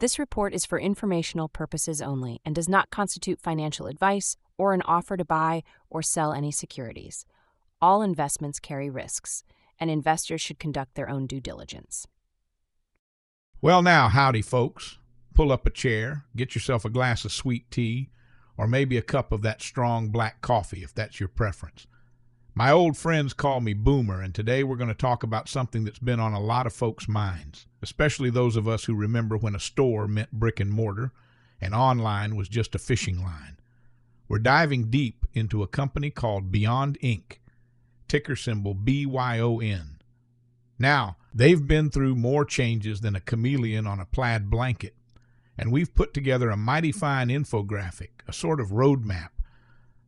This report is for informational purposes only and does not constitute financial advice or an offer to buy or sell any securities. All investments carry risks, and investors should conduct their own due diligence. Well, now, howdy, folks. Pull up a chair, get yourself a glass of sweet tea, or maybe a cup of that strong black coffee if that's your preference. My old friends call me Boomer, and today we're going to talk about something that's been on a lot of folks' minds, especially those of us who remember when a store meant brick and mortar and online was just a fishing line. We're diving deep into a company called BYON Inc., ticker symbol BYON. Now, they've been through more changes than a chameleon on a plaid blanket, and we've put together a mighty fine infographic, a sort of roadmap,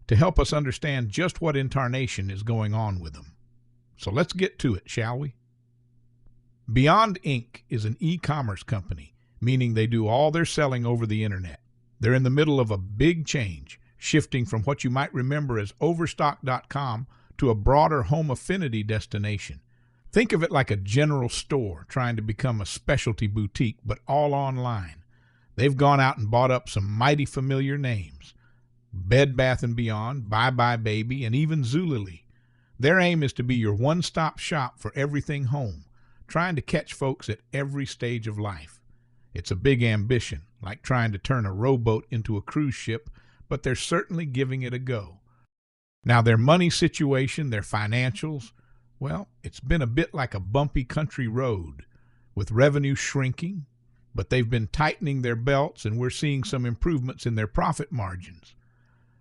to help us understand just what in tarnation is going on with them. So let's get to it, shall we? BYON Inc. is an e-commerce company, meaning they do all their selling over the internet. They're in the middle of a big change, shifting from what you might remember as Overstock.com to a broader home affinity destination. Think of it like a general store trying to become a specialty boutique, but all online. They've gone out and bought up some mighty familiar names: Bed Bath & Beyond, Bye Bye Baby, and even Zulily. Their aim is to be your one-stop shop for everything home, trying to catch folks at every stage of life. It's a big ambition, like trying to turn a rowboat into a cruise ship, but they're certainly giving it a go. Now, their money situation, their financials, well, it's been a bit like a bumpy country road, with revenue shrinking, but they've been tightening their belts, and we're seeing some improvements in their profit margins.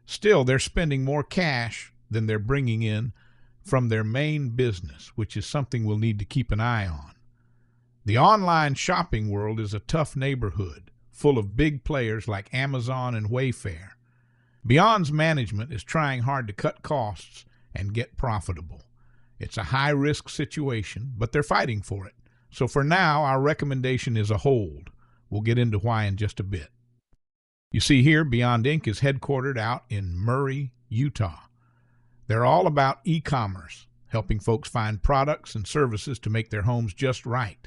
Still, they're spending more cash than they're bringing in from their main business, which is something we'll need to keep an eye on. The online shopping world is a tough neighborhood, full of big players like Amazon and Wayfair. BYON's management is trying hard to cut costs and get profitable. It's a high-risk situation, but they're fighting for it. So for now, our recommendation is a hold. We'll get into why in just a bit. You see here, BYON Inc. is headquartered out in Murray, Utah. They're all about e-commerce, helping folks find products and services to make their homes just right.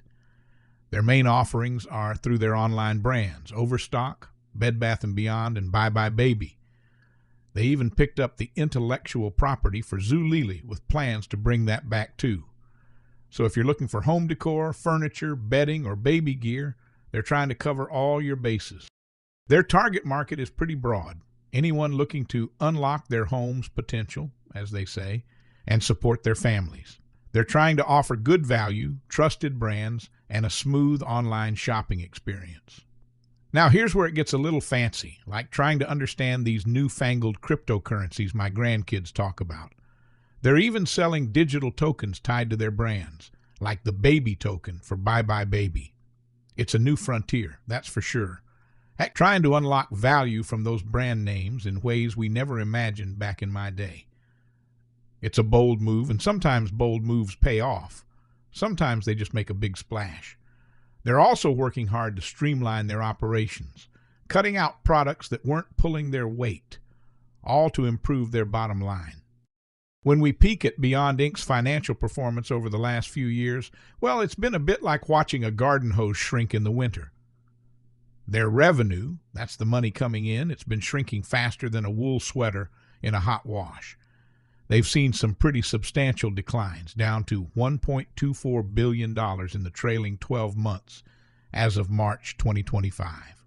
Their main offerings are through their online brands, Overstock, Bed Bath & Beyond, and Bye Bye Baby. They even picked up the intellectual property for Zulily with plans to bring that back too. So if you're looking for home decor, furniture, bedding, or baby gear, they're trying to cover all your bases. Their target market is pretty broad. Anyone looking to unlock their home's potential, as they say, and support their families. They're trying to offer good value, trusted brands, and a smooth online shopping experience. Now here's where it gets a little fancy, like trying to understand these newfangled cryptocurrencies my grandkids talk about. They're even selling digital tokens tied to their brands, like the baby token for Bye Bye Baby. It's a new frontier, that's for sure. Heck, trying to unlock value from those brand names in ways we never imagined back in my day. It's a bold move, and sometimes bold moves pay off. Sometimes they just make a big splash. They're also working hard to streamline their operations, cutting out products that weren't pulling their weight, all to improve their bottom line. When we peek at BYON Inc.'s financial performance over the last few years, well, it's been a bit like watching a garden hose shrink in the winter. Their revenue, that's the money coming in, it's been shrinking faster than a wool sweater in a hot wash. They've seen some pretty substantial declines, down to $1.24 billion in the trailing 12 months as of March 2025.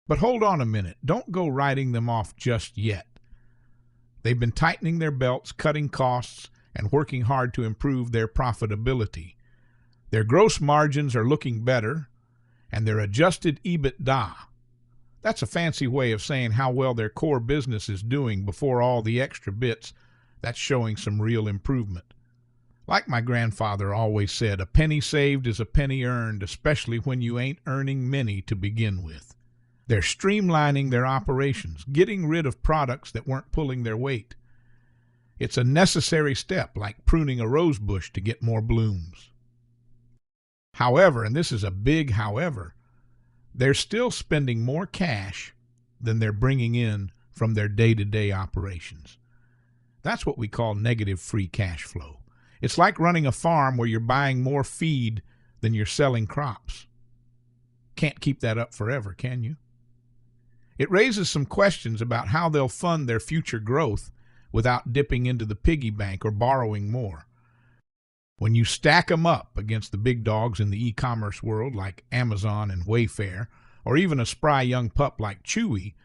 But hold on a minute, don't go writing them off just yet. They've been tightening their belts, cutting costs, and working hard to improve their profitability. Their gross margins are looking better, and their adjusted EBITDA, that's a fancy way of saying how well their core business is doing before all the extra bits, that's showing some real improvement. Like my grandfather always said, a penny saved is a penny earned, especially when you ain't earning many to begin with. They're streamlining their operations, getting rid of products that weren't pulling their weight. It's a necessary step, like pruning a rose bush to get more blooms. However, and this is a big however, they're still spending more cash than they're bringing in from their day-to-day operations. That's what we call negative free cash flow. It's like running a farm where you're buying more feed than you're selling crops. Can't keep that up forever, can you? It raises some questions about how they'll fund their future growth without dipping into the piggy bank or borrowing more. When you stack them up against the big dogs in the e-commerce world like Amazon and Wayfair, or even a spry young pup like Chewy,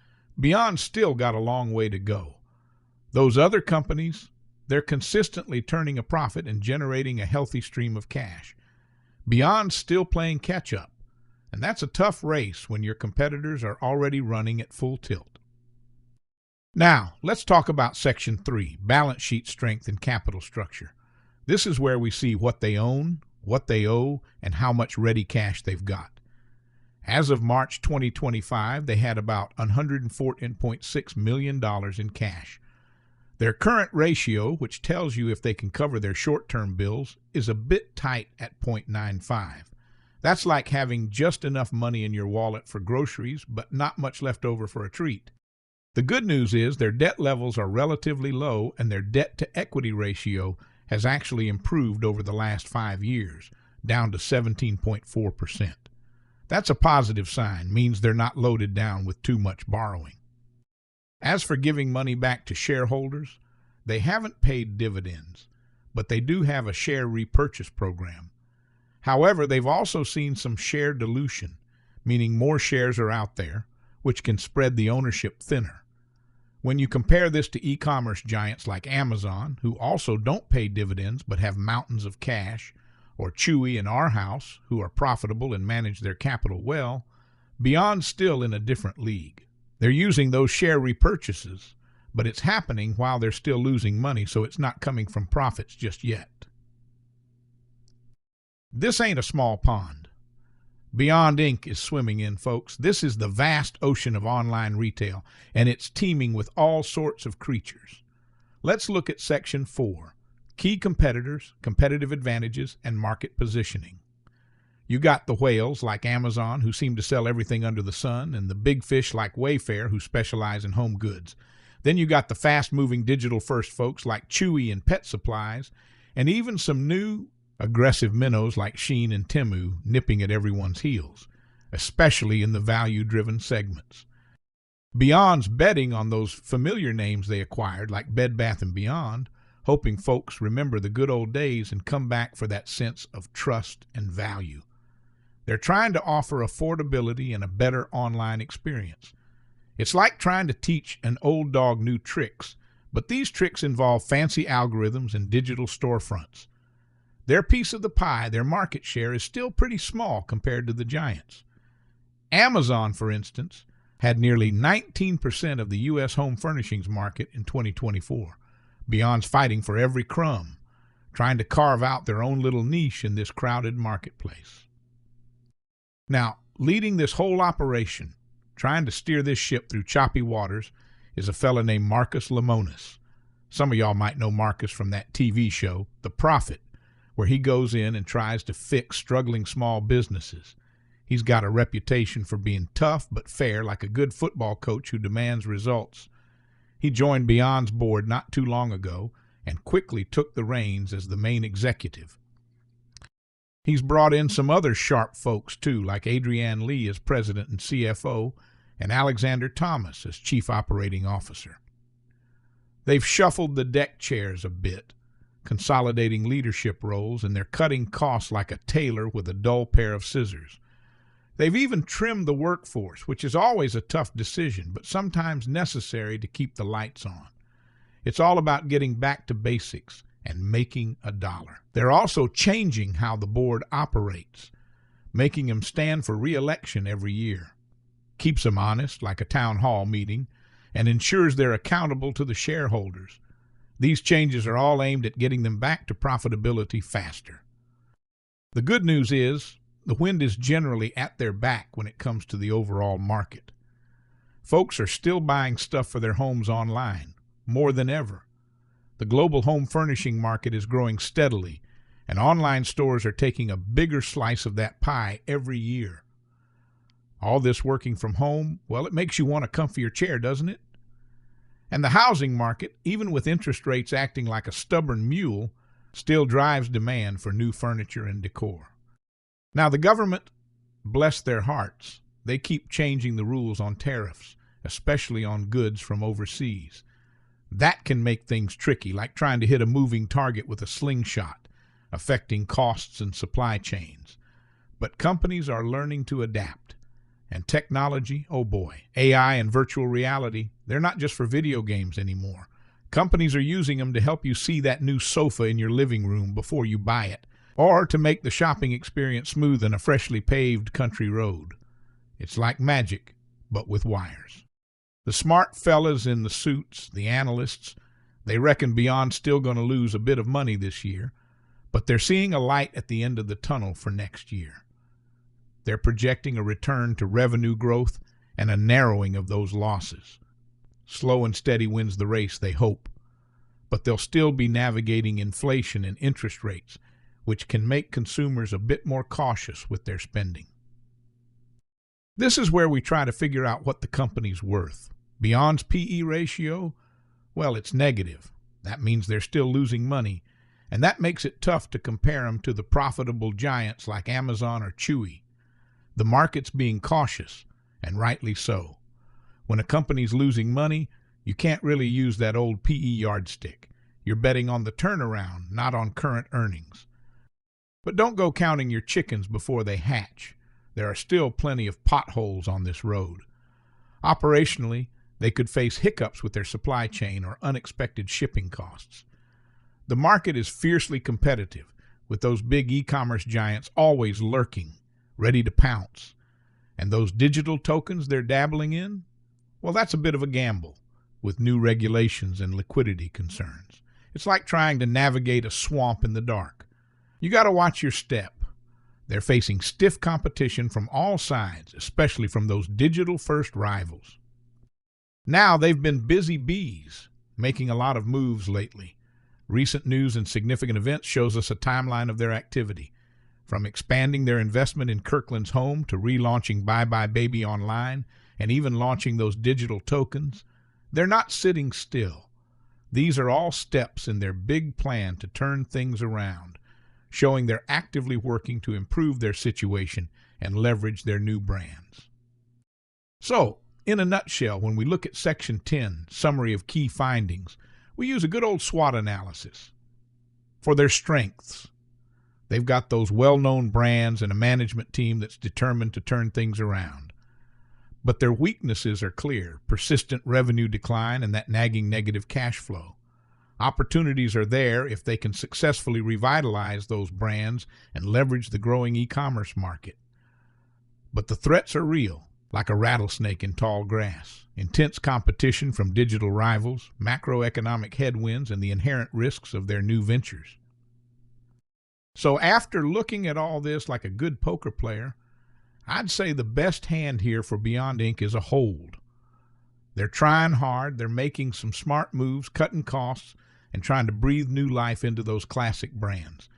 BYON's still got a long way to go. Those other companies, they're consistently turning a profit and generating a healthy stream of cash. BYON's still playing catch-up, and that's a tough race when your competitors are already running at full tilt. Now, let's talk about Section 3, Balance Sheet Strength and Capital Structure. This is where we see what they own, what they owe, and how much ready cash they've got. As of March 2025, they had about $114.6 million in cash. Their current ratio, which tells you if they can cover their short-term bills, is a bit tight at 0.95. That's like having just enough money in your wallet for groceries, but not much left over for a treat. The good news is their debt levels are relatively low, and their debt-to-equity ratio has actually improved over the last 5 years, down to 17.4%. That's a positive sign, means they're not loaded down with too much borrowing. As for giving money back to shareholders, they haven't paid dividends, but they do have a share repurchase program. However, they've also seen some share dilution, meaning more shares are out there, which can spread the ownership thinner. When you compare this to e-commerce giants like Amazon, who also don't pay dividends but have mountains of cash, or Chewy and Arhaus, who are profitable and manage their capital well, BYON's still in a different league. They're using those share repurchases, but it's happening while they're still losing money, so it's not coming from profits just yet. This ain't a small pond. BYON Inc. is swimming in, folks. This is the vast ocean of online retail, and it's teeming with all sorts of creatures. Let's look at Section 4, Key Competitors, Competitive Advantages, and Market Positioning. You got the whales like Amazon, who seem to sell everything under the sun, and the big fish like Wayfair, who specialize in home goods. Then you got the fast-moving digital-first folks like Chewy and Pet Supplies, and even some new aggressive minnows like Shein and Temu nipping at everyone's heels, especially in the value-driven segments. BYON's betting on those familiar names they acquired like Bed Bath & Beyond, hoping folks remember the good old days and come back for that sense of trust and value. They're trying to offer affordability and a better online experience. It's like trying to teach an old dog new tricks, but these tricks involve fancy algorithms and digital storefronts. Their piece of the pie, their market share, is still pretty small compared to the giants. Amazon, for instance, had nearly 19% of the U.S. home furnishings market in 2024. BYON's fighting for every crumb, trying to carve out their own little niche in this crowded marketplace. Now, leading this whole operation, trying to steer this ship through choppy waters, is a fella named Marcus Lemonis. Some of y'all might know Marcus from that TV show, The Prophet, where he goes in and tries to fix struggling small businesses. He's got a reputation for being tough but fair, like a good football coach who demands results. He joined BYON's board not too long ago and quickly took the reins as the main executive. He's brought in some other sharp folks too, like Adrienne Lee as president and CFO, and Alexander Thomas as chief operating officer. They've shuffled the deck chairs a bit, consolidating leadership roles, and they're cutting costs like a tailor with a dull pair of scissors. They've even trimmed the workforce, which is always a tough decision, but sometimes necessary to keep the lights on. It's all about getting back to basics and making a dollar. They're also changing how the board operates, making them stand for re-election every year. Keeps them honest, like a town hall meeting, and ensures they're accountable to the shareholders. These changes are all aimed at getting them back to profitability faster. The good news is, the wind is generally at their back when it comes to the overall market. Folks are still buying stuff for their homes online, more than ever. The global home furnishing market is growing steadily, and online stores are taking a bigger slice of that pie every year. All this working from home, well, it makes you want a comfier chair, doesn't it? And the housing market, even with interest rates acting like a stubborn mule, still drives demand for new furniture and decor. Now, the government, bless their hearts, they keep changing the rules on tariffs, especially on goods from overseas. That can make things tricky, like trying to hit a moving target with a slingshot, affecting costs and supply chains. But companies are learning to adapt. And technology, oh boy, AI and virtual reality, they're not just for video games anymore. Companies are using them to help you see that new sofa in your living room before you buy it, or to make the shopping experience smooth in a freshly paved country road. It's like magic, but with wires. The smart fellas in the suits, the analysts, they reckon BYON's still going to lose a bit of money this year, but they're seeing a light at the end of the tunnel for next year. They're projecting a return to revenue growth and a narrowing of those losses. Slow and steady wins the race, they hope, but they'll still be navigating inflation and interest rates, which can make consumers a bit more cautious with their spending. This is where we try to figure out what the company's worth. BYON's PE ratio? Well, it's negative. That means they're still losing money, and that makes it tough to compare them to the profitable giants like Amazon or Chewy. The market's being cautious, and rightly so. When a company's losing money, you can't really use that old PE yardstick. You're betting on the turnaround, not on current earnings. But don't go counting your chickens before they hatch. There are still plenty of potholes on this road. Operationally, they could face hiccups with their supply chain or unexpected shipping costs. The market is fiercely competitive, with those big e-commerce giants always lurking, ready to pounce. And those digital tokens they're dabbling in? Well, that's a bit of a gamble, with new regulations and liquidity concerns. It's like trying to navigate a swamp in the dark. You got to watch your step. They're facing stiff competition from all sides, especially from those digital-first rivals. Now they've been busy bees, making a lot of moves lately. Recent news and significant events shows us a timeline of their activity, from expanding their investment in Kirkland's Home to relaunching Buy Buy Baby online and even launching those digital tokens. They're not sitting still. These are all steps in their big plan to turn things around, showing they're actively working to improve their situation and leverage their new brands. So, in a nutshell, when we look at Section 10, Summary of Key Findings, we use a good old SWOT analysis. For their strengths, they've got those well-known brands and a management team that's determined to turn things around. But their weaknesses are clear: persistent revenue decline and that nagging negative cash flow. Opportunities are there if they can successfully revitalize those brands and leverage the growing e-commerce market. But the threats are real, like a rattlesnake in tall grass. Intense competition from digital rivals, macroeconomic headwinds, and the inherent risks of their new ventures. So after looking at all this like a good poker player, I'd say the best hand here for BYON Inc. is a hold. They're trying hard, they're making some smart moves, cutting costs, and trying to breathe new life into those classic brands.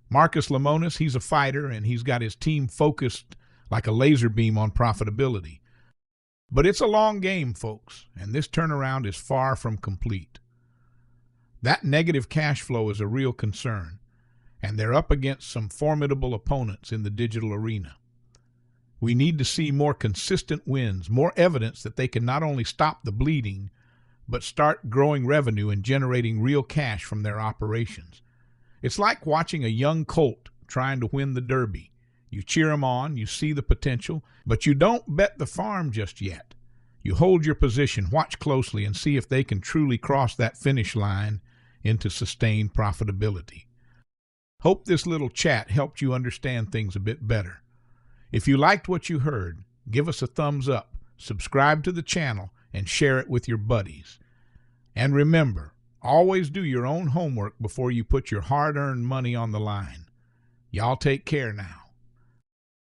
Marcus Lemonis, he's a fighter, and he's got his team focused like a laser beam on profitability. But it's a long game, folks, and this turnaround is far from complete. That negative cash flow is a real concern, and they're up against some formidable opponents in the digital arena. We need to see more consistent wins, more evidence that they can not only stop the bleeding, but start growing revenue and generating real cash from their operations. It's like watching a young colt trying to win the Derby. You cheer them on, you see the potential, but you don't bet the farm just yet. You hold your position, watch closely, and see if they can truly cross that finish line into sustained profitability. Hope this little chat helped you understand things a bit better. If you liked what you heard, give us a thumbs up, subscribe to the channel, and share it with your buddies. And remember, always do your own homework before you put your hard-earned money on the line. Y'all take care now.